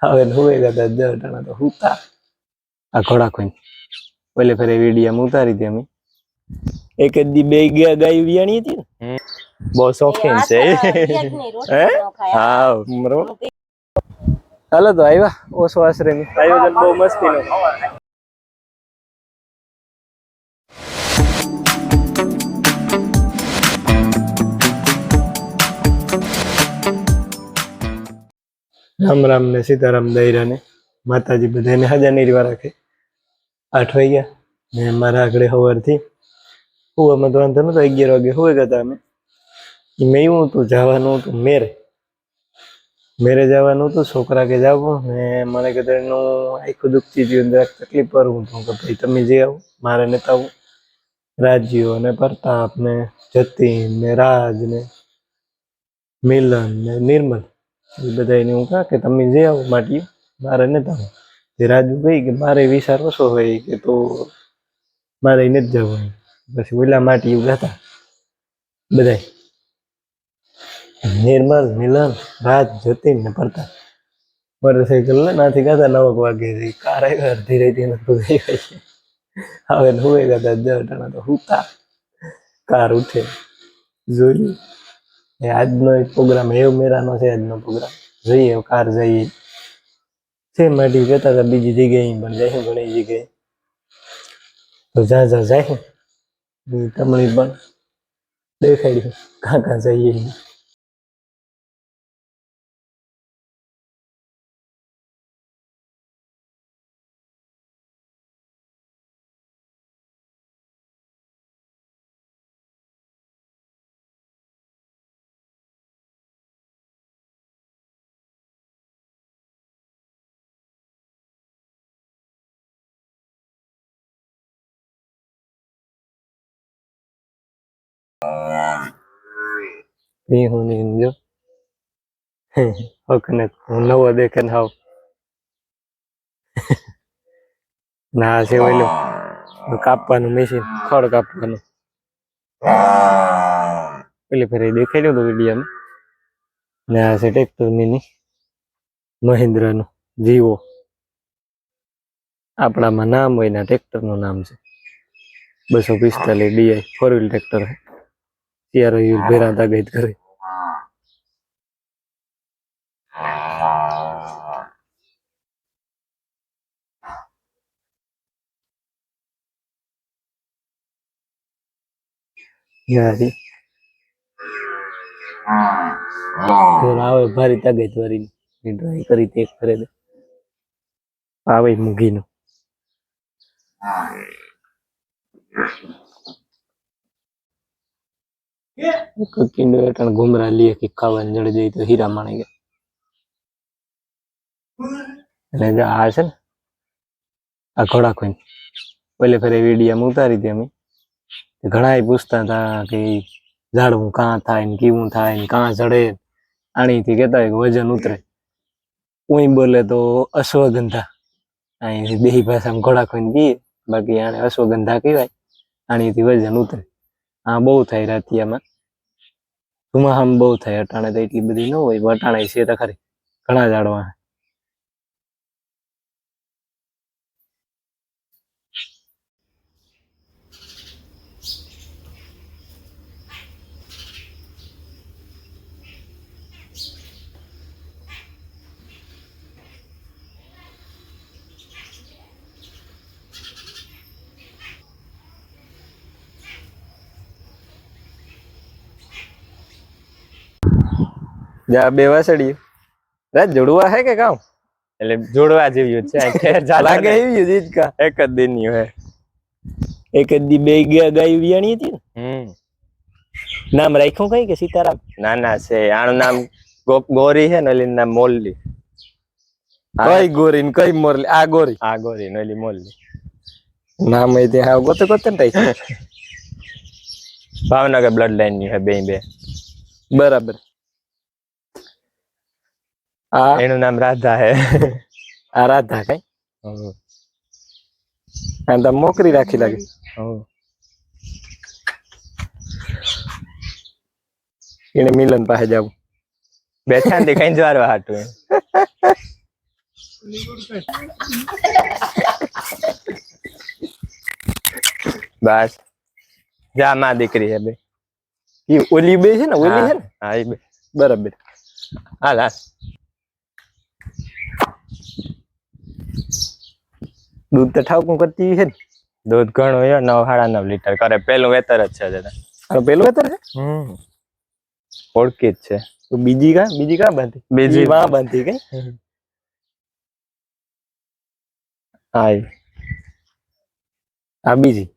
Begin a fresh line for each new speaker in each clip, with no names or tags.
હવે હુએ ગતા જટાણા તો હુતા આ ઘોડા કોઈ ઓલે ફેરે વિડીયો ઉતારી હતી અમે એક જ દી બે ગાય વિયાણી હતી ને બહુ શોખીન છે હે હા હાલો તો આવ્યા ઓછો આશરે આયોજન બહુ મસ્તી નું રામ રામ ને સીતારામ દૈરા ને માતાજી બધાને હાજર નિર્વા રાખે 8 વાગ્યા ને મારા આગળ સવારથી હુવામાં તો વાંધો નતો 11 વાગે હુઈ ગયા અમે મેં એવું હતું જવાનું હતું મેરે જવાનું હતું છોકરા કે જાવું ને મને કીધું એનું આખું દુખતી હતી અંદર તકલીફ પર હું કે ભાઈ તમે જે આવો મારે નેતા આવું રાજ્યો ને પ્રતાપ ને જતીન ને રાજ ને મિલન ને નિર્મલ એ બધા હું કહા કે તમે જે આવો માટી મારે નેતા આવું જે રાજુ ગઈ કે મારે વિચાર ઓછો હોય કે તો મારે નથી જવું પછી ઓલા માટી એવું હતા બધા નિર્મલ મિલન રાજ જતીન ને પ્રતાપ મોટરસાઇકલ નાથી ગાતા 9 વાગે કાર અડધી રહી નથી હવે હુએ ગાતા જટાણા તો હુતા કાર ઉઠે જોયું આજનો એક પ્રોગ્રામ એવો મેરાનો છે આજનો પ્રોગ્રામ જોઈએ કાર જઈએ છે માટી કહેતા હતા બીજી જગ્યાએ પણ જાય ઘણી જગ્યાએ તો જ્યાં જાય તમને પણ દેખાડી કાં જઈએ હું જો ઓકે હું નવો દેખે ને હાવ ના છે ઓલું કાપવાનું મશીન ખડ કાપવાનું પેલી ફેરે દેખાડ્યું હતું વિડીયોમાં ને આ છે ટ્રેક્ટર મિની મહિન્દ્રાનું જીવો આપણામાં નામ હોય ને ટ્રેક્ટરનું નામ છે 245 DI 4 વ્હીલ ટ્રેક્ટર ત્યારે ભેરાતા ગઈ કરે આવે ભારી તાકાત વાળી ડ્રાય કરી તે કરે આવે મૂગીનું ઘુમરા લીએ કે ખાવાનું જડે જાય તો હીરા માણી ગયા એટલે આ છે ને આ ઘોડા કોઈ પેલે ફેરે વિડીયો ઉતારી હતી અમે ઘણા પૂછતા હતા કે ઝાડવું કાં થાય ને કેવું થાય ને કાં જડે આણીથી કહેતા હોય કે વજન ઉતરે કોઈ બોલે તો અશ્વગંધા અહીંથી દેહી ભાષામાં ઘોડા ખોઈને કહીએ બાકી આને અશ્વગંધા કહેવાય આણીથી વજન ઉતરે આ બહુ થાય રાતિયામાં ધુમાહામ બહુ થાય અટાણે તો એટલી બધી ન હોય અટાણે છે તો ખરી ઘણા ઝાડવા જા બે વાસળી રાત જોડવા હે કે કામ એટલે જોડવા જેવી છે લાગે એવી જ કા એક જ દિનની હે એક જ દી બે ગાય વિયાણી હતી ને નામ રાખ્યું કઈ કે સીતારામ ના ના છે આનું નામ ગોરી છે ને ઓલી નામ મોલ્લી કઈ ગોરી ને કઈ મોરલી આ ગોરી ને ઓલી મોલ્લી નામ એ તે હા ગોતે ગોતે ને ભાવનગર બ્લડ લાઈન ની હે બે બરાબર એનું નામ રાધા હે આ રાધા કઈ તો મોકરી રાખી લાગે એને મિલન પાસે જવું બેઠા ને કઈ જવારવા હાટું
બસ જા માં દીકરી હે બે
ઈ ઓલી બે છે ને ઓલી છે ને
હા એ બે
બરાબર
હાલ હાલ
દૂધ તો ઠાવકું કરતી છે ને
દૂધ ઘણું હોય 9 સાડા 9 લીટર કરે પેલું વેતર જ છે દાદા
આ પેલું વેતર છે
ઓળખી જ છે
તો બીજી કા બાંધી
બીજી
વાં બાંધી કઈ
હા
આ બીજી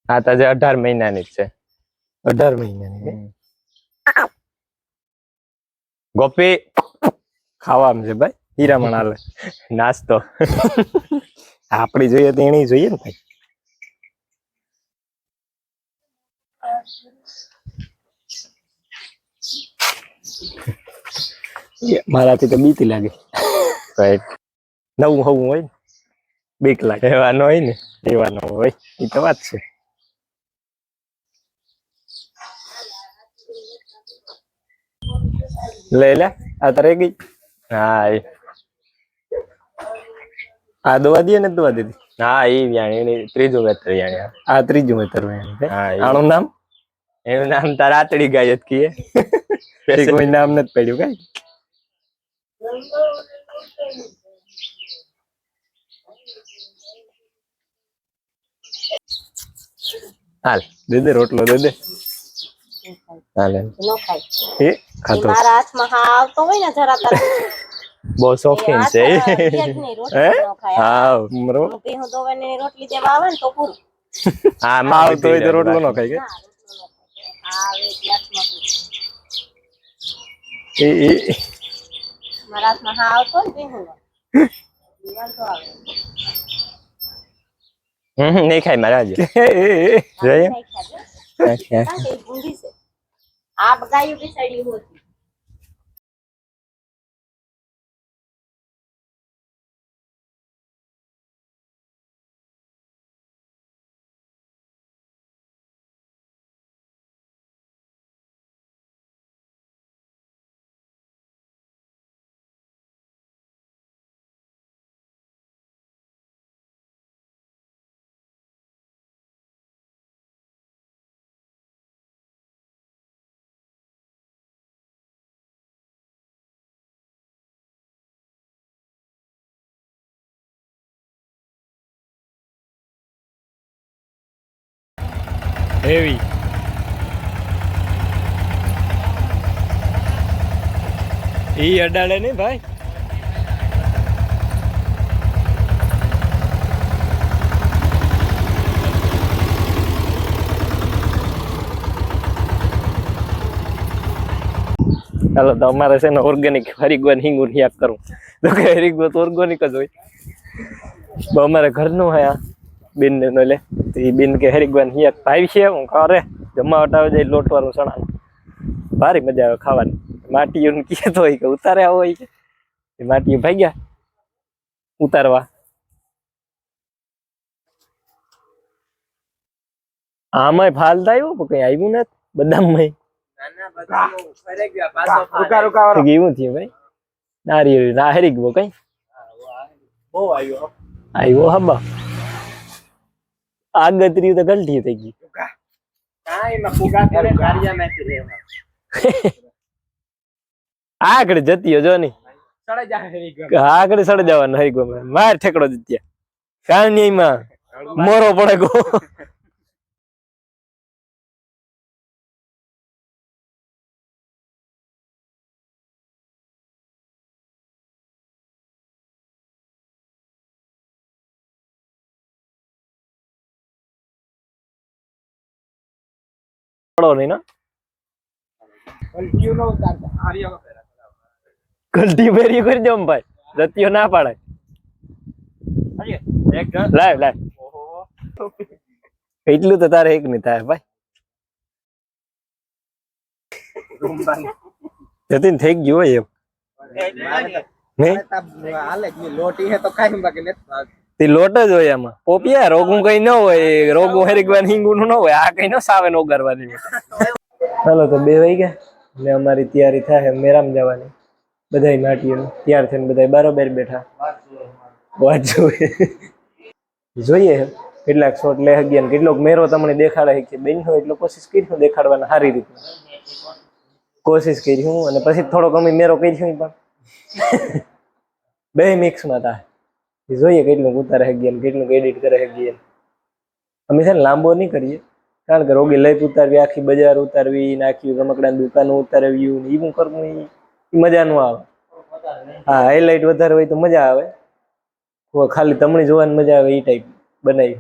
આ તો 18 મહિનાની જ છે
18 મહિનાની કઈ
ગોપી
ખાવામાં છે ભાઈ હીરામણ હાલે
નાસ્તો
આપડી જોઈએ તો એની જોઈએ ને ભાઈ મારાથી તો બીતી લાગે
કઈ
નવું હવું હોય ને બીક લાગે
એવાનો હોય ને
એવા ન હોય એ તો વાત છે લે લે આ તો રહી ગઈ
હા
આ દવા દે ને દવા દીધી
હા એ વ્યાણી ત્રીજું વેતર વ્યાણી
આ ત્રીજું વેતર
હા
આનું નામ
એનું નામ તાર રાતડી ગાય જ કીએ
કોઈ નામ નથી પડ્યું કઈ
હાલ
દે દે રોટલો દે દે
હાલે
ન ખાય
એ ખાતો
મારા હાથમાં હા આવતો હોય ને જરા તરત
બહુ શોખીન છે
હા મરો
ભેહું દોવાની રોટલી દેવા આવે ને તો પૂરું
હા
માં આવતો હોય તો રોટલો ન ખાય કે
આવે ગ્લાસમાં પૂરું
એ
મારા હાથમાં હા આવતો ને ભેહું વાંધો આવે
નહીં ખાય મારા જોઈએ
નહીં ખાજો. કારણ કે ઈ ઊંધી છે આ બગાયું બિસાડી હોતી
હેવી ઈ અડાડે ને ભાઈ ચાલો તો અમારે છે ને ઓર્ગેનિક હરિગવાન હિંગુર યાદ કરું તો કે હરિગવા તો ઓર્ગેનિક જ હોય તો અમારે ઘરનું હે આ બેન ને લે તો એ બેન કે હરિગવાન હિયાક ભાઈ છે હું કરે જમાવટ આવે જાય લોટવાનું સણા ભારી મજા આવે ખાવાની માટીઓને કહેતો હોય કે ઉતારે આવો હોય કે માટીઓ ભાગ્યા ઉતારવા આમાંય ફાલતા આવ્યું કઈ આવ્યું નથી બદામમાં કેવું થયું ભાઈ નારિયેળ ના હરી ગયો કઈ આવ્યો હબા આગતરી તો ગલતી થઈ ગઈ આગળ જતી જો ની આગળ સડ જવાનું હરી ગયો માર ઠેકડો દીત્યા કાની માં મોરો પડે ગો નહીં ને ગલતી ફેરી કરી દો ભાઈ જતીઓ ના પાડે લાવ લાવ એટલું તો તારે એક નહીં થાય ભાઈ જતીન થઈ ગયું હોય એમ લોટ જ હોય એમાં પોપિયા રોગું કઈ ન હોય રોગું હરીગવાન હિંગું ન હોય આ કઈ ન સાવે નો કરવાની ચાલો તો 2 વાઈ ગયા ને અમારી તૈયારી થાય મેરામ જવાની બધાય નાટ્યો તૈયાર થઈને બધાય બરોબર બેઠા વાત જોઈએ કેટલાક શોટ લે ગયા ને કેટલોક મેરો તમને દેખાડે છે બેન હોય એટલો કોશિશ કરી દેખાડવાના સારી રીતે કોશિશ કરી હું અને પછી થોડોક અમે મેરો કરીશું પણ બે મિક્સમાં હતા જોઈએ કેટલું ઉતારે ગયા ને કેટલું એડિટ કરે ગયા અમે છે ને લાંબો નહીં કરીએ કારણ કે રોગી લઈ ઉતારવી આખી બજાર ઉતારવી નાખી રમકડાની દુકાનો ઉતારવી ને એવું કરવું એ મજા ન આવે હા હાઈલાઇટ વધારે હોય તો મજા આવે ખાલી તમને જોવાની મજા આવે એ ટાઈપ બનાવી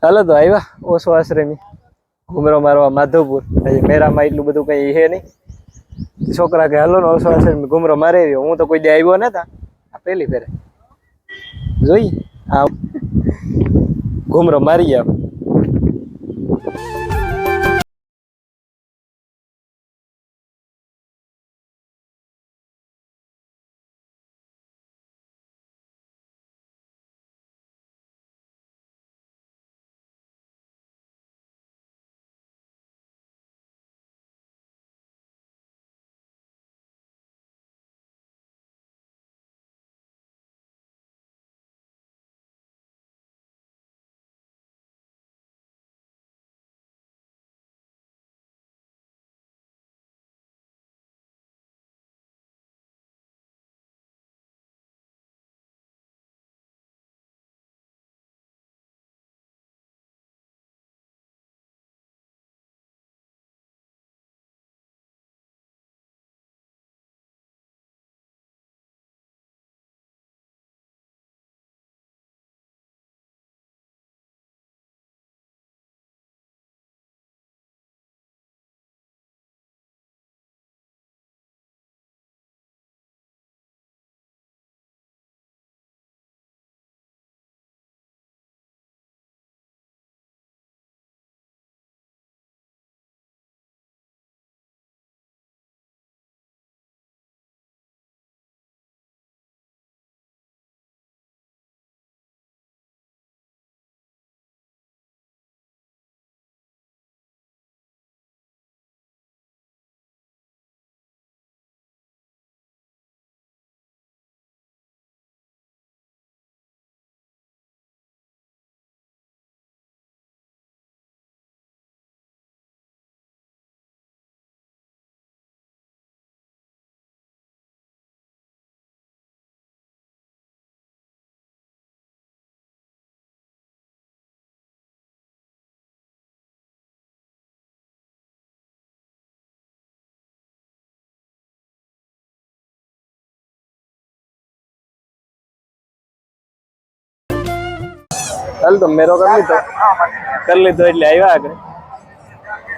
હાલો તો આવ્યા ઓછો આશ્રમી ઘુમરો મારવા માધવપુર હજી મેરામાં એટલું બધું કઈ હે નહીં છોકરા કે હાલો ને ઓછો આશ્રમી ઘુમરો મારી રહ્યો હું તો કોઈ દે આવ્યો નતા આ પેલી ફેરે જોઈ આ ઘુમરો મારી ગયા હાલ તો મેરો કરી લીધો એટલે આવ્યા આગળ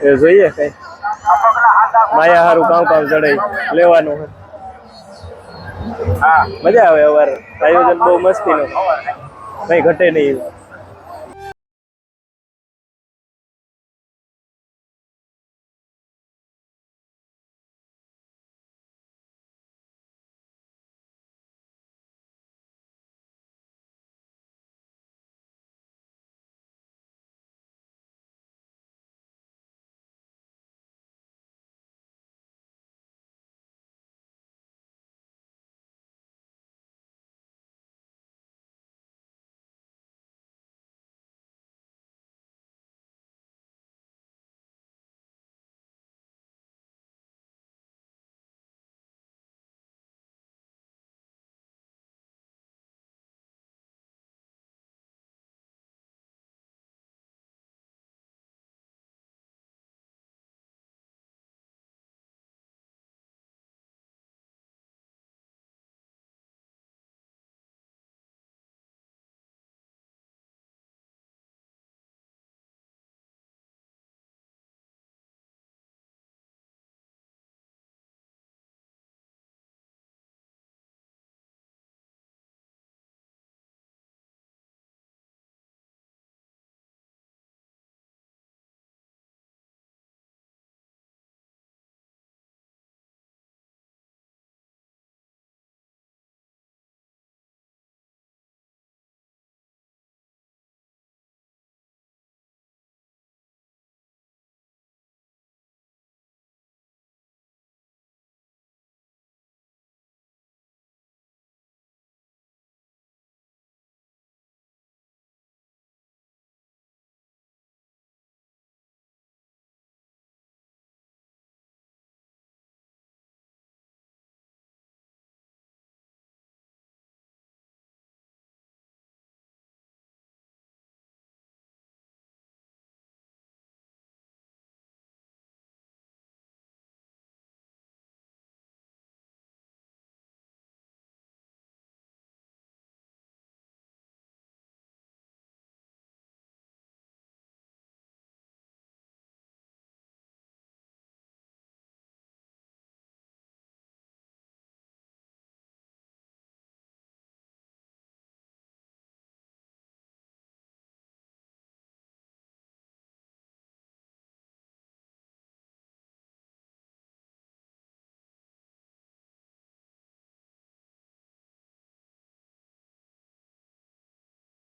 એ જોઈએ કઈ માયા હારું કામ ચડાઈ લેવાનું મજા આવે અવાર આયોજન બહુ મસ્તી નું કઈ ઘટે નહીં